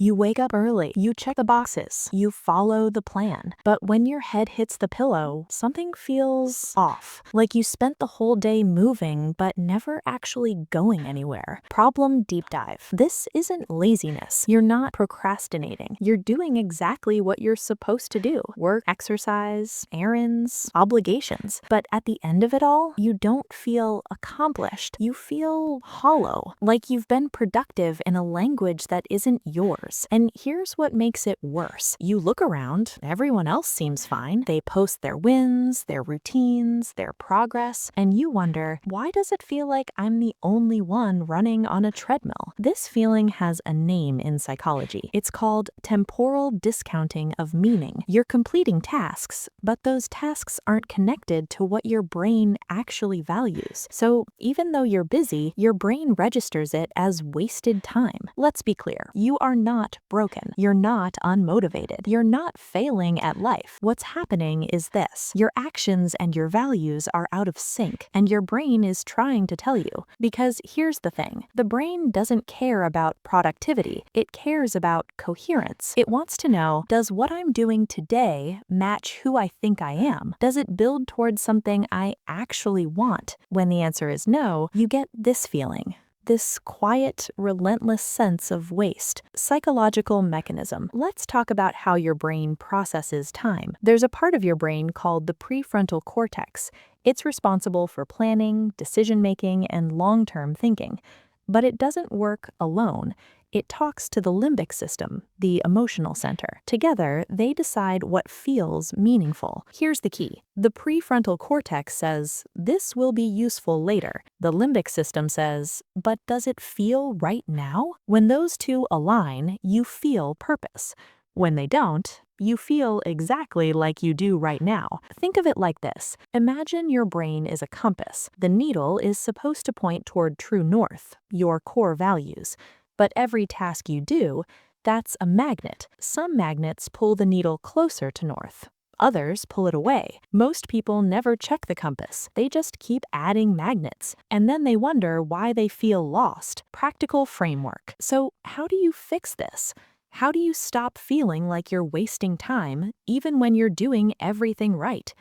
You wake up early, you check the boxes, you follow the plan. But when your head hits the pillow, something feels off. Like you spent the whole day moving, but never actually going anywhere. Problem deep dive. This isn't laziness. You're not procrastinating. You're doing exactly what you're supposed to do. Work, exercise, errands, obligations. But at the end of it all, you don't feel accomplished. You feel hollow, like you've been productive in a language that isn't yours. And here's what makes it worse. You look around, everyone else seems fine. They post their wins, their routines, their progress, and you wonder, why does it feel like I'm the only one running on a treadmill? This feeling has a name in psychology. It's called temporal discounting of meaning. You're completing tasks, but those tasks aren't connected to what your brain actually values. So even though you're busy, your brain registers it as wasted time. Let's be clear, you are not broken. You're not unmotivated. You're not failing at life. What's happening is this: your actions and your values are out of sync, and your brain is trying to tell you. Because here's the thing, the brain doesn't care about productivity. It cares about coherence. It wants to know, does what I'm doing today match who I think I am? Does it build towards something I actually want? When the answer is no, you get this feeling. This quiet, relentless sense of waste. Psychological mechanism. Let's talk about how your brain processes time. There's a part of your brain called the prefrontal cortex. It's responsible for planning, decision-making, and long-term thinking. But it doesn't work alone. It talks to the limbic system, the emotional center. Together, they decide what feels meaningful. Here's the key. The prefrontal cortex says, this will be useful later. The limbic system says, but does it feel right now? When those two align, you feel purpose. When they don't, you feel exactly like you do right now. Think of it like this. Imagine your brain is a compass. The needle is supposed to point toward true north, your core values. But every task you do, that's a magnet. Some magnets pull the needle closer to north. Others pull it away. Most people never check the compass. They just keep adding magnets. And then they wonder why they feel lost. Practical framework. So how do you fix this? How do you stop feeling like you're wasting time, even when you're doing everything right?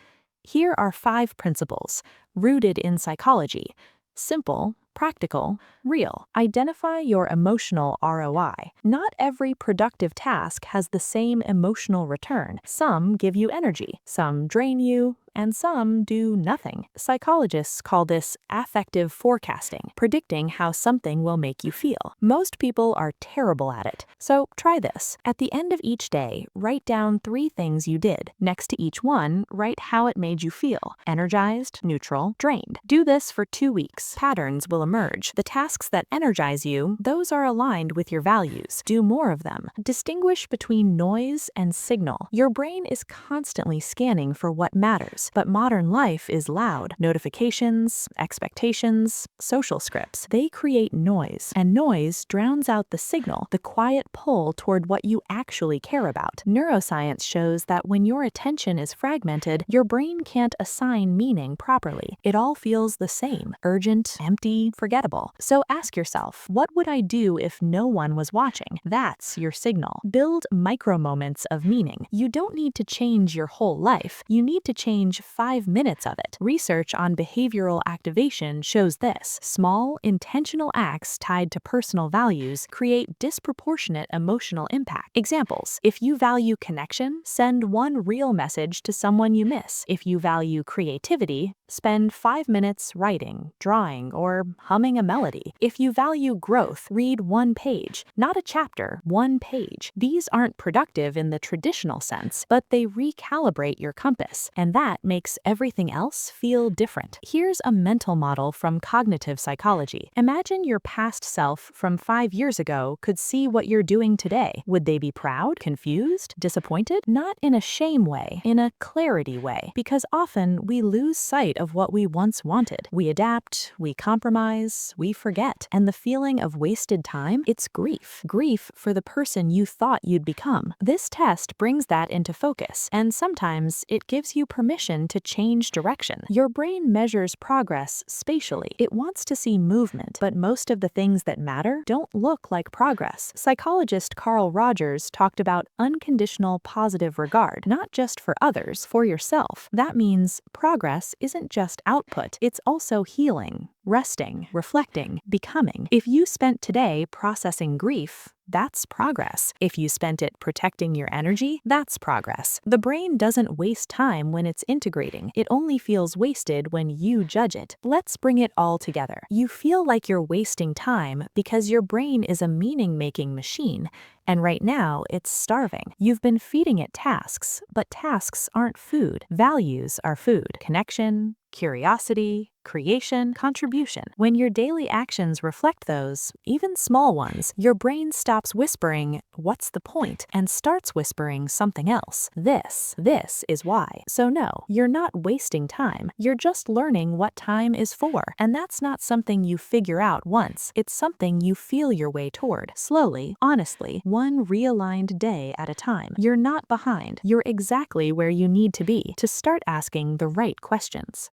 Here are 5 principles, rooted in psychology. Simple, practical, real. Identify your emotional ROI. Not every productive task has the same emotional return. Some give you energy, some drain you, and some do nothing. Psychologists call this affective forecasting, predicting how something will make you feel. Most people are terrible at it. So try this. At the end of each day, write down 3 things you did. Next to each one, write how it made you feel. Energized, neutral, drained. Do this for 2 weeks. Patterns will emerge. The tasks that energize you, those are aligned with your values. Do more of them. Distinguish between noise and signal. Your brain is constantly scanning for what matters. But modern life is loud. Notifications, expectations, social scripts. They create noise, and noise drowns out the signal, the quiet pull toward what you actually care about. Neuroscience shows that when your attention is fragmented, your brain can't assign meaning properly. It all feels the same: urgent, empty, forgettable. So ask yourself, what would I do if no one was watching? That's your signal. Build micro moments of meaning. You don't need to change your whole life. You need to change 5 minutes of it. Research on behavioral activation shows this. Small, intentional acts tied to personal values create disproportionate emotional impact. Examples: if you value connection, send 1 real message to someone you miss. If you value creativity, spend 5 minutes writing, drawing, or humming a melody. If you value growth, read 1 page, not a chapter, 1 page. These aren't productive in the traditional sense, but they recalibrate your compass, and that makes everything else feel different. Here's a mental model from cognitive psychology. Imagine your past self from 5 years ago could see what you're doing today. Would they be proud, confused, disappointed? Not in a shame way, in a clarity way, because often we lose sight of what we once wanted. We adapt, we compromise, we forget. And the feeling of wasted time, it's grief. Grief for the person you thought you'd become. This test brings that into focus, and sometimes it gives you permission to change direction. Your brain measures progress spatially. It wants to see movement, but most of the things that matter don't look like progress. Psychologist Carl Rogers talked about unconditional positive regard, not just for others, for yourself. That means progress isn't just output, it's also healing, resting, reflecting, becoming. If you spent today processing grief, that's progress. If you spent it protecting your energy, that's progress. The brain doesn't waste time when it's integrating. It only feels wasted when you judge it. Let's bring it all together. You feel like you're wasting time because your brain is a meaning-making machine, and right now it's starving. You've been feeding it tasks, but tasks aren't food. Values are food. Connection, curiosity, creation, contribution. When your daily actions reflect those, even small ones, your brain stops whispering, "What's the point?" and starts whispering something else. This is why. So no, you're not wasting time. You're just learning what time is for. And that's not something you figure out once. It's something you feel your way toward. Slowly, honestly, one realigned day at a time. You're not behind. You're exactly where you need to be to start asking the right questions.